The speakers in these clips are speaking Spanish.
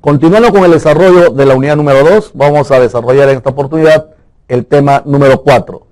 Continuando con el desarrollo de la unidad número 2, vamos a desarrollar en esta oportunidad el tema número 4,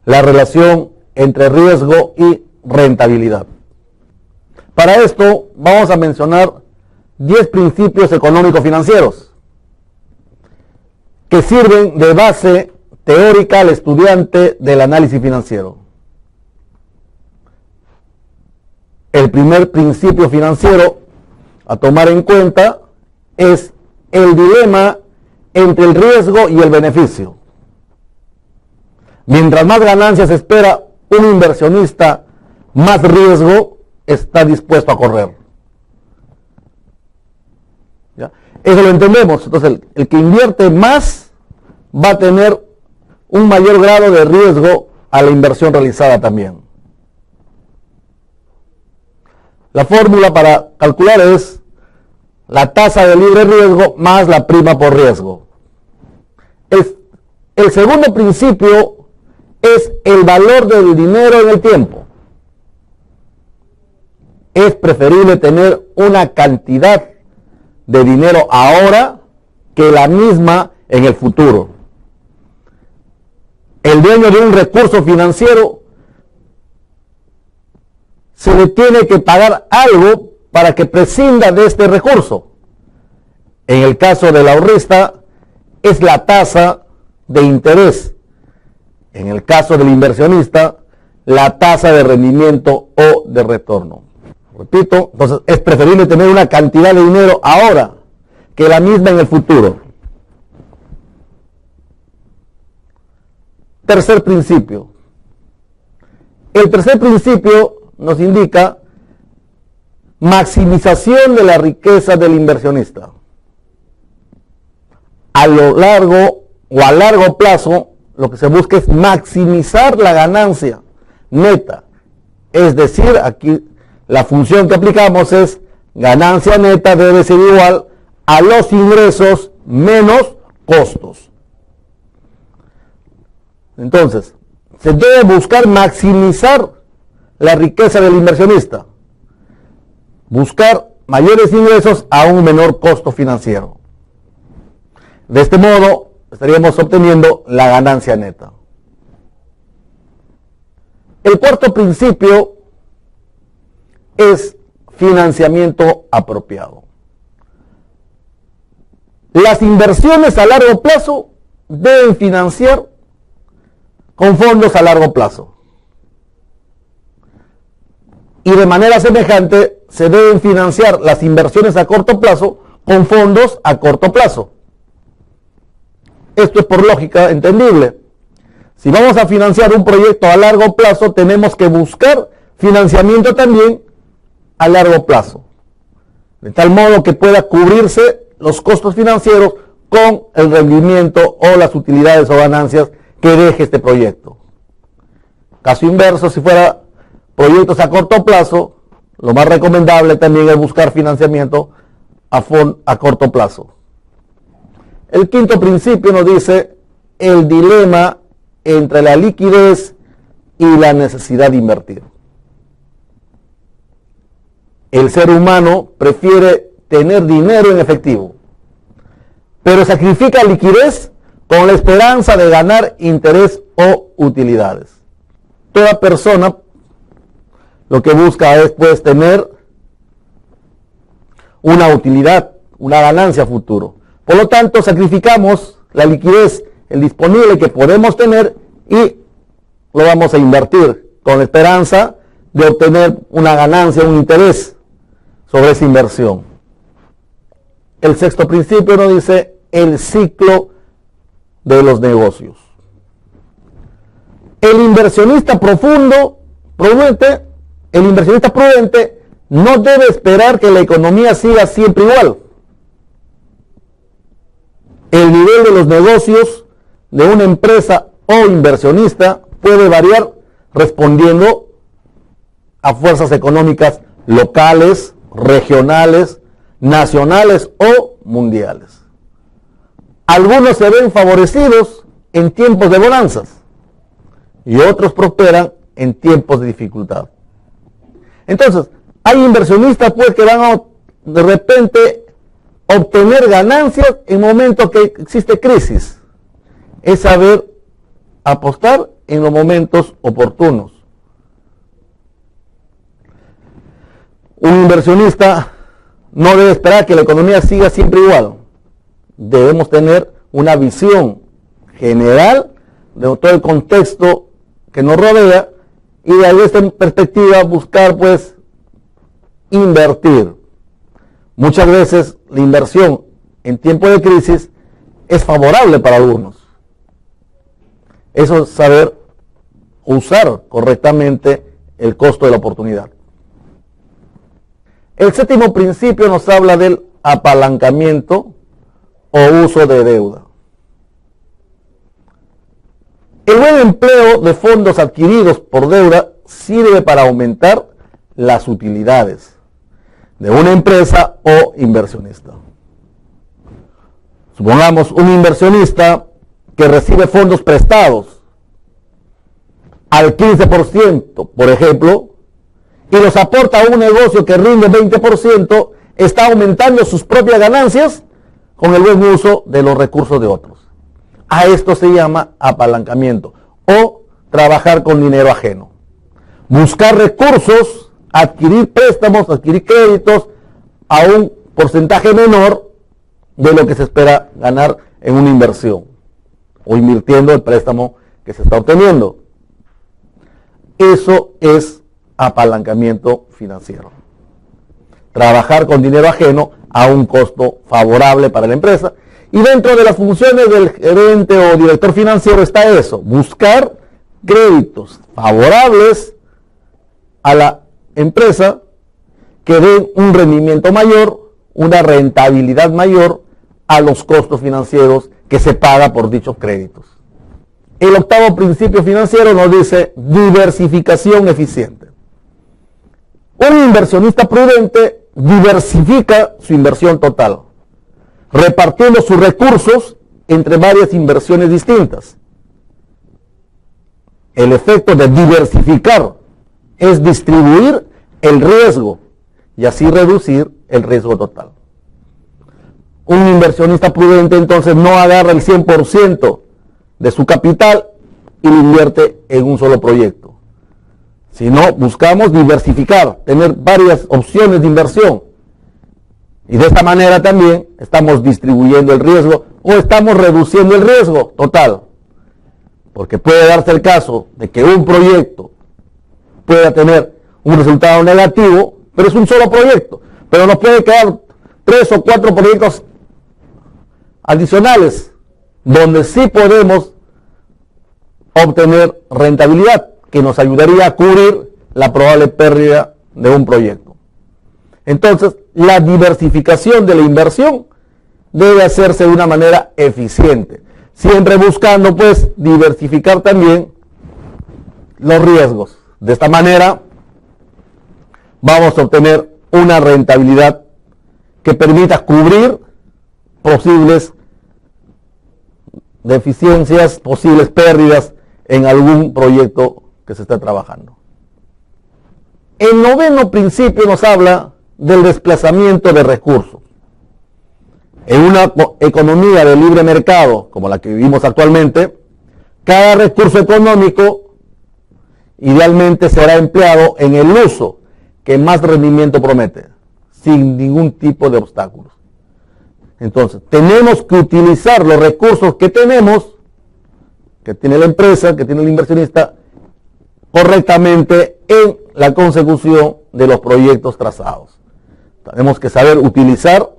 la relación entre riesgo y rentabilidad. Para esto vamos a mencionar 10 principios económico-financieros que sirven de base teórica al estudiante del análisis financiero. El primer principio financiero a tomar en cuenta es el dilema entre el riesgo y el beneficio. Mientras más ganancias espera un inversionista, más riesgo está dispuesto a correr. ¿Ya? Eso lo entendemos. Entonces, el que invierte más va a tener un mayor grado de riesgo a la inversión realizada también. La fórmula para calcular es la tasa de libre riesgo más la prima por riesgo. El segundo principio es el valor del dinero en el tiempo. Es preferible tener una cantidad de dinero ahora que la misma en el futuro. El dueño de un recurso financiero se le tiene que pagar algo para que prescinda de este recurso. En el caso del ahorrista, es la tasa de interés. En el caso del inversionista, la tasa de rendimiento o de retorno. Repito, entonces es preferible tener una cantidad de dinero ahora que la misma en el futuro. Tercer principio. El tercer principio nos indica maximización de la riqueza del inversionista. A lo largo o a largo plazo, lo que se busca es maximizar la ganancia neta. Es decir, aquí la función que aplicamos es ganancia neta debe ser igual a los ingresos menos costos. Entonces, se debe buscar maximizar la riqueza del inversionista. Buscar mayores ingresos a un menor costo financiero. De este modo, estaríamos obteniendo la ganancia neta. El cuarto principio es financiamiento apropiado. Las inversiones a largo plazo deben financiar con fondos a largo plazo. Y de manera semejante se deben financiar las inversiones a corto plazo con fondos a corto plazo. Esto es por lógica entendible. Si vamos a financiar un proyecto a largo plazo, tenemos que buscar financiamiento también a largo plazo, de tal modo que pueda cubrirse los costos financieros con el rendimiento o las utilidades o ganancias que deje este proyecto. Caso inverso, si fuera proyectos a corto plazo, lo más recomendable también es buscar financiamiento a corto plazo. El quinto principio nos dice el dilema entre la liquidez y la necesidad de invertir. El ser humano prefiere tener dinero en efectivo, pero sacrifica liquidez con la esperanza de ganar interés o utilidades. Toda persona lo que busca es pues tener una utilidad, una ganancia a futuro. Por lo tanto, sacrificamos la liquidez, el disponible que podemos tener y lo vamos a invertir con la esperanza de obtener una ganancia, un interés sobre esa inversión. El sexto principio nos dice el ciclo de los negocios. El inversionista prudente no debe esperar que la economía siga siempre igual. El nivel de los negocios de una empresa o inversionista puede variar respondiendo a fuerzas económicas locales, regionales, nacionales o mundiales. Algunos se ven favorecidos en tiempos de bonanzas y otros prosperan en tiempos de dificultad. Entonces, hay inversionistas pues que van a de repente obtener ganancias en momentos que existe crisis. Es saber apostar en los momentos oportunos. Un inversionista no debe esperar que la economía siga siempre igual. Debemos tener una visión general de todo el contexto que nos rodea y desde esta perspectiva buscar pues invertir. Muchas veces la inversión en tiempo de crisis es favorable para algunos. Eso es saber usar correctamente el costo de la oportunidad. El séptimo principio nos habla del apalancamiento o uso de deuda. El buen empleo de fondos adquiridos por deuda sirve para aumentar las utilidades de una empresa o inversionista. Supongamos un inversionista que recibe fondos prestados al 15%, por ejemplo, y los aporta a un negocio que rinde 20%, está aumentando sus propias ganancias con el buen uso de los recursos de otros. A esto se llama apalancamiento o trabajar con dinero ajeno. Buscar recursos, adquirir préstamos, adquirir créditos a un porcentaje menor de lo que se espera ganar en una inversión o invirtiendo el préstamo que se está obteniendo. Eso es apalancamiento financiero. Trabajar con dinero ajeno a un costo favorable para la empresa. Y dentro de las funciones del gerente o director financiero está eso, buscar créditos favorables a la empresa que den un rendimiento mayor, una rentabilidad mayor a los costos financieros que se paga por dichos créditos. El octavo principio financiero nos dice diversificación eficiente. Un inversionista prudente diversifica su inversión total, repartiendo sus recursos entre varias inversiones distintas. El efecto de diversificar es distribuir el riesgo y así reducir el riesgo total. Un inversionista prudente entonces no agarra el 100% de su capital y lo invierte en un solo proyecto, sino buscamos diversificar, tener varias opciones de inversión. Y de esta manera también estamos distribuyendo el riesgo o estamos reduciendo el riesgo total. Porque puede darse el caso de que un proyecto pueda tener un resultado negativo, pero es un solo proyecto. Pero nos puede quedar 3 o 4 proyectos adicionales donde sí podemos obtener rentabilidad que nos ayudaría a cubrir la probable pérdida de un proyecto. Entonces, la diversificación de la inversión debe hacerse de una manera eficiente, siempre buscando pues diversificar también los riesgos. De esta manera vamos a obtener una rentabilidad que permita cubrir posibles deficiencias, posibles pérdidas en algún proyecto que se está trabajando. El noveno principio nos habla del desplazamiento de recursos. En una economía de libre mercado como la que vivimos actualmente, cada recurso económico idealmente será empleado en el uso que más rendimiento promete, sin ningún tipo de obstáculos. Entonces, tenemos que utilizar los recursos que tenemos, que tiene la empresa, que tiene el inversionista, correctamente en la consecución de los proyectos trazados. Tenemos que saber utilizar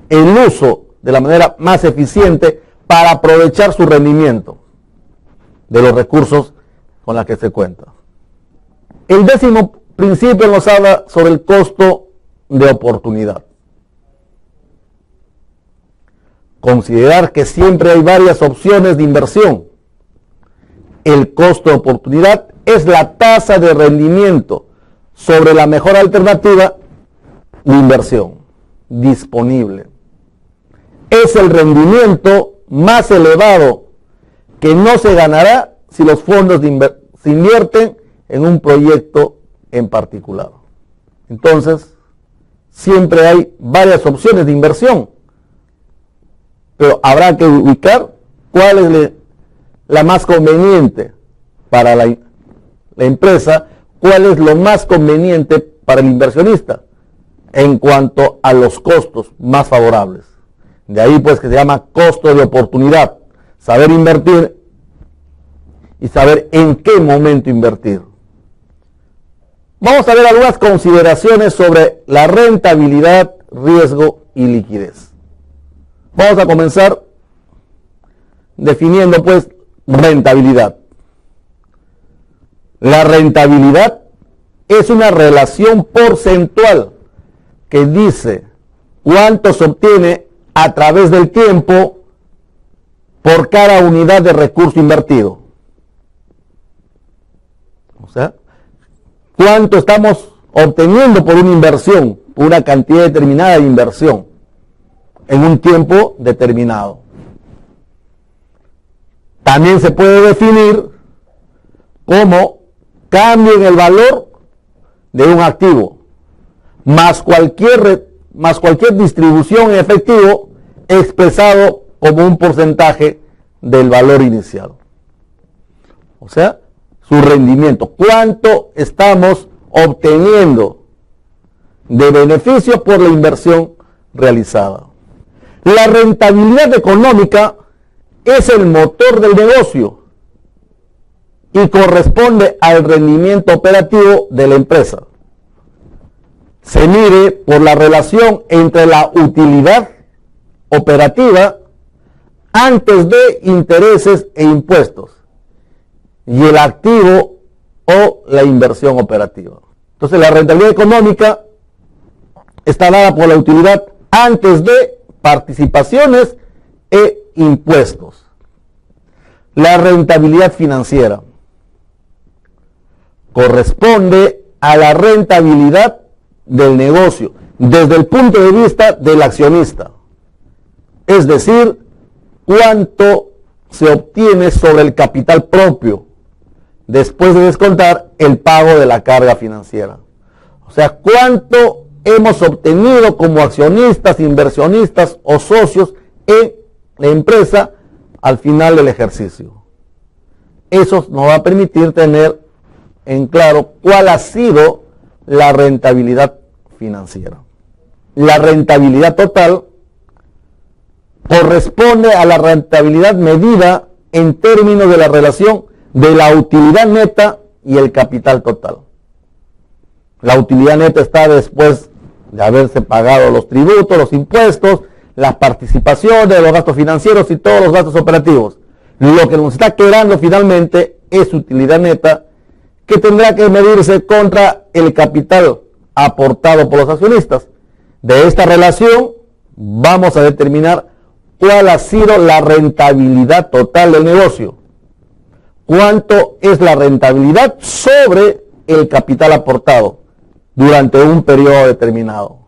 el uso de la manera más eficiente para aprovechar su rendimiento de los recursos con los que se cuenta. El décimo principio nos habla sobre el costo de oportunidad. Considerar que siempre hay varias opciones de inversión. El costo de oportunidad es la tasa de rendimiento sobre la mejor alternativa de inversión disponible. Es el rendimiento más elevado que no se ganará si los fondos se invierten en un proyecto en particular. Entonces, siempre hay varias opciones de inversión, pero habrá que ubicar cuál es la más conveniente para la empresa, cuál es lo más conveniente para el inversionista en cuanto a los costos más favorables. De ahí pues que se llama costo de oportunidad, saber invertir y saber en qué momento invertir. Vamos a ver algunas consideraciones sobre la rentabilidad, riesgo y liquidez. Vamos a comenzar definiendo pues rentabilidad. La rentabilidad es una relación porcentual que dice cuánto se obtiene a través del tiempo por cada unidad de recurso invertido. O sea, cuánto estamos obteniendo por una inversión, una cantidad determinada de inversión en un tiempo determinado. También se puede definir como cambio en el valor de un activo más cualquier distribución en efectivo expresado como un porcentaje del valor inicial. O sea, su rendimiento, cuánto estamos obteniendo de beneficio por la inversión realizada. La rentabilidad económica es el motor del negocio y corresponde al rendimiento operativo de la empresa. Se mide por la relación entre la utilidad operativa antes de intereses e impuestos y el activo o la inversión operativa. Entonces la rentabilidad económica está dada por la utilidad antes de participaciones e impuestos. La rentabilidad financiera corresponde a la rentabilidad del negocio desde el punto de vista del accionista, es decir, cuánto se obtiene sobre el capital propio después de descontar el pago de la carga financiera. O sea, cuánto hemos obtenido como accionistas, inversionistas o socios en la empresa al final del ejercicio. Eso nos va a permitir tener en claro cuál ha sido la rentabilidad financiera. La rentabilidad total corresponde a la rentabilidad medida en términos de la relación de la utilidad neta y el capital total. La utilidad neta está después de haberse pagado los tributos, los impuestos, las participaciones, los gastos financieros y todos los gastos operativos. Lo que nos está quedando finalmente es utilidad neta, que tendrá que medirse contra el capital aportado por los accionistas. De esta relación vamos a determinar cuál ha sido la rentabilidad total del negocio. Cuánto es la rentabilidad sobre el capital aportado durante un periodo determinado.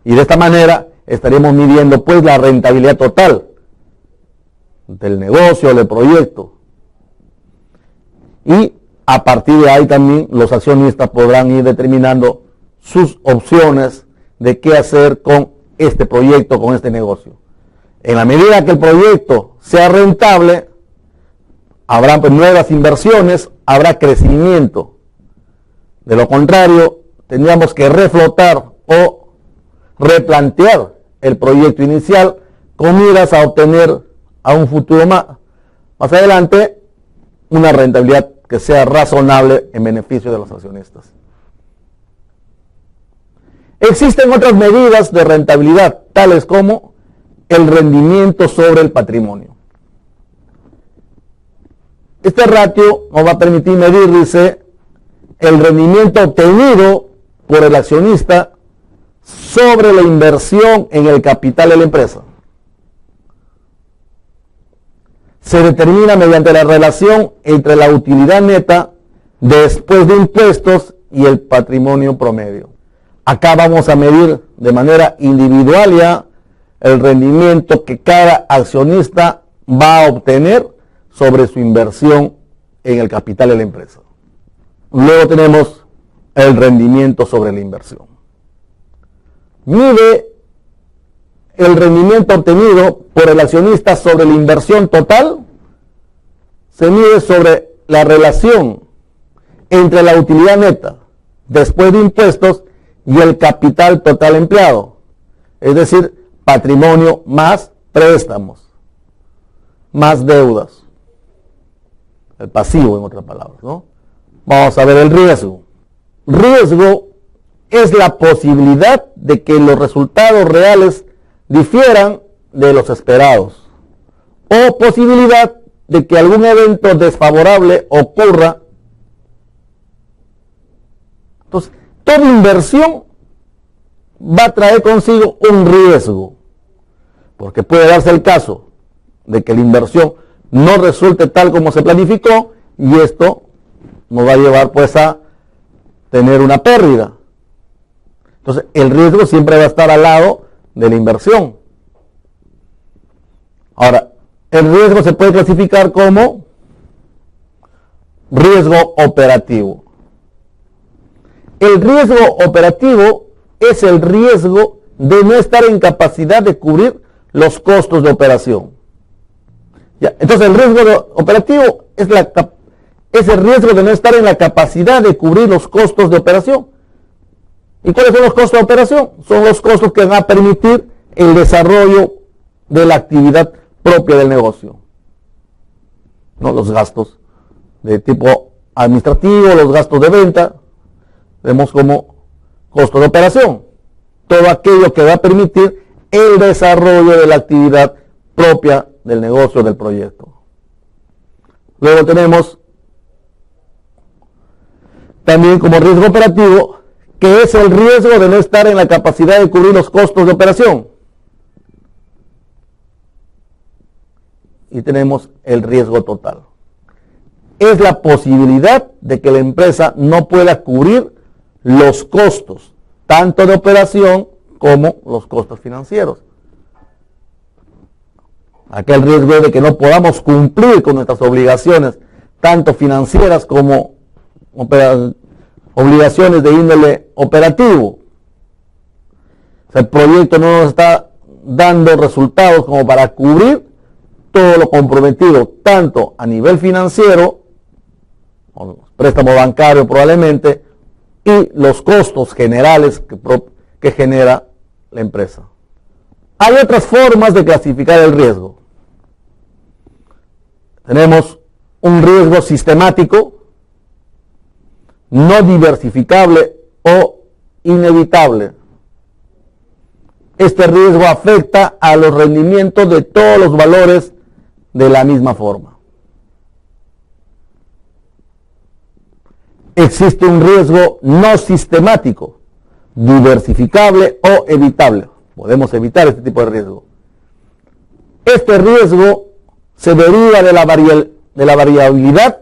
Y de esta manera estaremos midiendo pues la rentabilidad total del negocio, del proyecto. Y a partir de ahí también los accionistas podrán ir determinando sus opciones de qué hacer con este proyecto, con este negocio. En la medida que el proyecto sea rentable, habrá pues nuevas inversiones, habrá crecimiento. De lo contrario, tendríamos que reflotar o replantear el proyecto inicial con miras a obtener a un futuro más adelante una rentabilidad que sea razonable en beneficio de los accionistas. Existen otras medidas de rentabilidad, tales como el rendimiento sobre el patrimonio. Este ratio nos va a permitir medir, dice, el rendimiento obtenido por el accionista sobre la inversión en el capital de la empresa. Se determina mediante la relación entre la utilidad neta después de impuestos y el patrimonio promedio. Acá vamos a medir de manera individual ya el rendimiento que cada accionista va a obtener sobre su inversión en el capital de la empresa. Luego tenemos el rendimiento sobre la inversión. mide el rendimiento obtenido por el accionista sobre la inversión total, se mide sobre la relación entre la utilidad neta después de impuestos y el capital total empleado, es decir, patrimonio más préstamos, más deudas, el pasivo en otras palabras, ¿no? Vamos a ver el riesgo. Riesgo es la posibilidad de que los resultados reales difieran de los esperados, o posibilidad de que algún evento desfavorable ocurra. Entonces, toda inversión va a traer consigo un riesgo, porque puede darse el caso de que la inversión no resulte tal como se planificó, y esto nos va a llevar pues a tener una pérdida. Entonces, el riesgo siempre va a estar al lado de la inversión. Ahora, el riesgo se puede clasificar como riesgo operativo. El riesgo operativo es el riesgo de no estar en capacidad de cubrir los costos de operación. Ya, entonces, el riesgo operativo es el riesgo de no estar en la capacidad de cubrir los costos de operación. ¿Y cuáles son los costos de operación? Son los costos que van a permitir el desarrollo de la actividad propia del negocio. ¿No? Los gastos de tipo administrativo, los gastos de venta, vemos como costo de operación. Todo aquello que va a permitir el desarrollo de la actividad propia del negocio, del proyecto. Luego tenemos también como riesgo operativo, que es el riesgo de no estar en la capacidad de cubrir los costos de operación. Y tenemos el riesgo total. Es la posibilidad de que la empresa no pueda cubrir los costos, tanto de operación como los costos financieros. Aquel riesgo de que no podamos cumplir con nuestras obligaciones, tanto financieras como obligaciones de índole operativo. O sea, el proyecto no nos está dando resultados como para cubrir todo lo comprometido, tanto a nivel financiero, o préstamo bancario probablemente, y los costos generales que genera la empresa. Hay otras formas de clasificar el riesgo. Tenemos un riesgo sistemático, no diversificable o inevitable. Este riesgo afecta a los rendimientos de todos los valores de la misma forma. Existe un riesgo no sistemático, diversificable o evitable. Podemos evitar este tipo de riesgo. Este riesgo se deriva de la variabilidad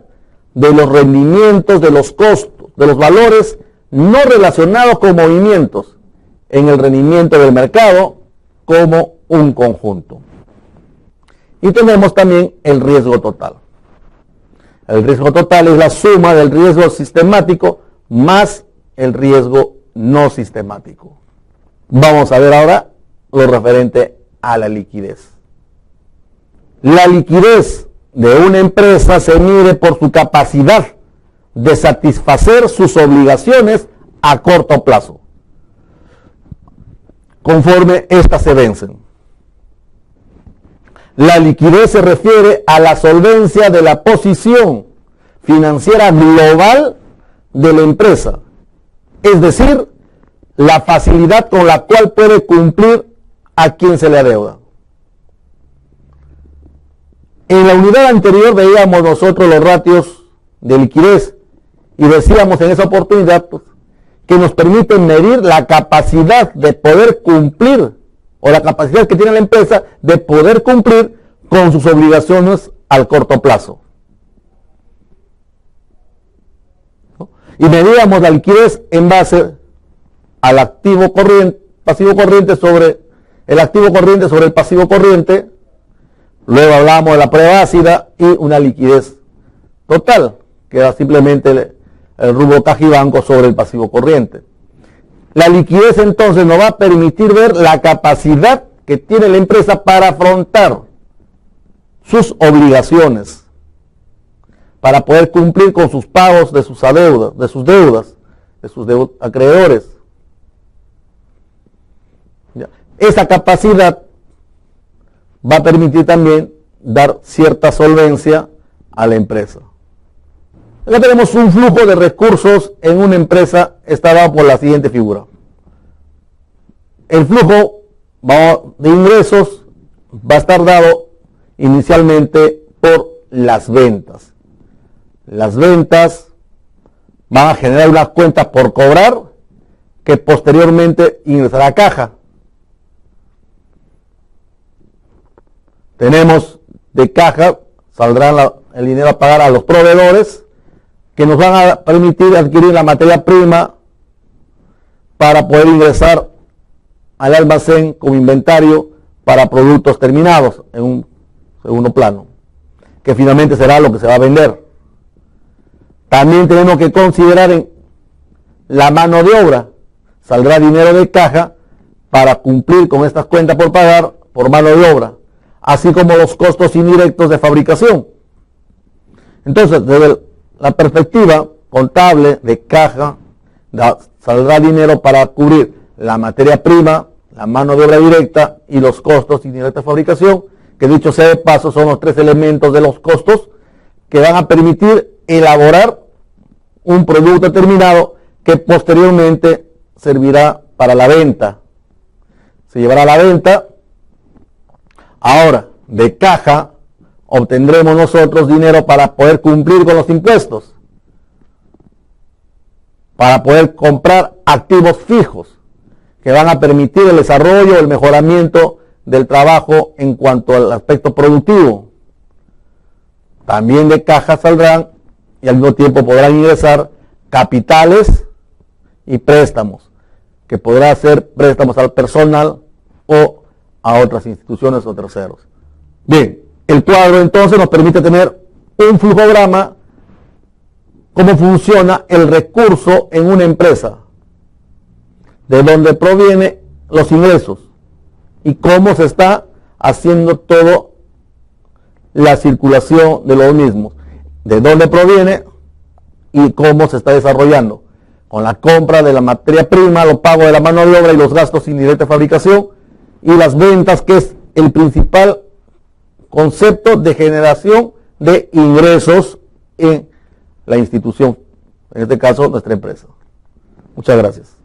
de los rendimientos, de los costos, de los valores no relacionados con movimientos en el rendimiento del mercado como un conjunto. Y tenemos también el riesgo total. El riesgo total es la suma del riesgo sistemático más el riesgo no sistemático. Vamos a ver ahora lo referente a la liquidez. La liquidez de una empresa se mide por su capacidad de satisfacer sus obligaciones a corto plazo, conforme éstas se vencen. La liquidez se refiere a la solvencia de la posición financiera global de la empresa, es decir, la facilidad con la cual puede cumplir a quien se le adeuda. En la unidad anterior veíamos nosotros los ratios de liquidez y decíamos en esa oportunidad pues, que nos permiten medir la capacidad de poder cumplir o la capacidad que tiene la empresa de poder cumplir con sus obligaciones al corto plazo. ¿No? Y medíamos la liquidez en base al activo corriente, pasivo corriente sobre el activo corriente sobre el pasivo corriente. Luego hablamos de la prueba ácida y una liquidez total, que era simplemente el rubro caja y banco sobre el pasivo corriente. La liquidez entonces nos va a permitir ver la capacidad que tiene la empresa para afrontar sus obligaciones, para poder cumplir con sus pagos de sus deudas, de sus acreedores. Esa capacidad va a permitir también dar cierta solvencia a la empresa. Acá tenemos un flujo de recursos en una empresa, está dado por la siguiente figura. El flujo de ingresos va a estar dado inicialmente por las ventas. Las ventas van a generar unas cuentas por cobrar que posteriormente ingresará a caja. Tenemos de caja, saldrá el dinero a pagar a los proveedores que nos van a permitir adquirir la materia prima para poder ingresar al almacén como inventario para productos terminados en un segundo plano, que finalmente será lo que se va a vender. También tenemos que considerar en la mano de obra. Saldrá dinero de caja para cumplir con estas cuentas por pagar por mano de obra, así como los costos indirectos de fabricación. Entonces, desde la perspectiva contable de caja, saldrá dinero para cubrir la materia prima, la mano de obra directa y los costos indirectos de fabricación, que dicho sea de paso son los tres elementos de los costos que van a permitir elaborar un producto terminado que posteriormente servirá para la venta. Se llevará a la venta. Ahora, de caja obtendremos nosotros dinero para poder cumplir con los impuestos, para poder comprar activos fijos que van a permitir el desarrollo, el mejoramiento del trabajo en cuanto al aspecto productivo. También de caja saldrán y al mismo tiempo podrán ingresar capitales y préstamos, que podrá ser préstamos al personal o a otras instituciones o terceros. Bien, el cuadro entonces nos permite tener un flujograma, cómo funciona el recurso en una empresa, de dónde proviene los ingresos y cómo se está haciendo toda la circulación de los mismos, de dónde proviene y cómo se está desarrollando, con la compra de la materia prima, los pagos de la mano de obra y los gastos indirectos de fabricación y las ventas, que es el principal concepto de generación de ingresos en la institución, en este caso nuestra empresa. Muchas gracias.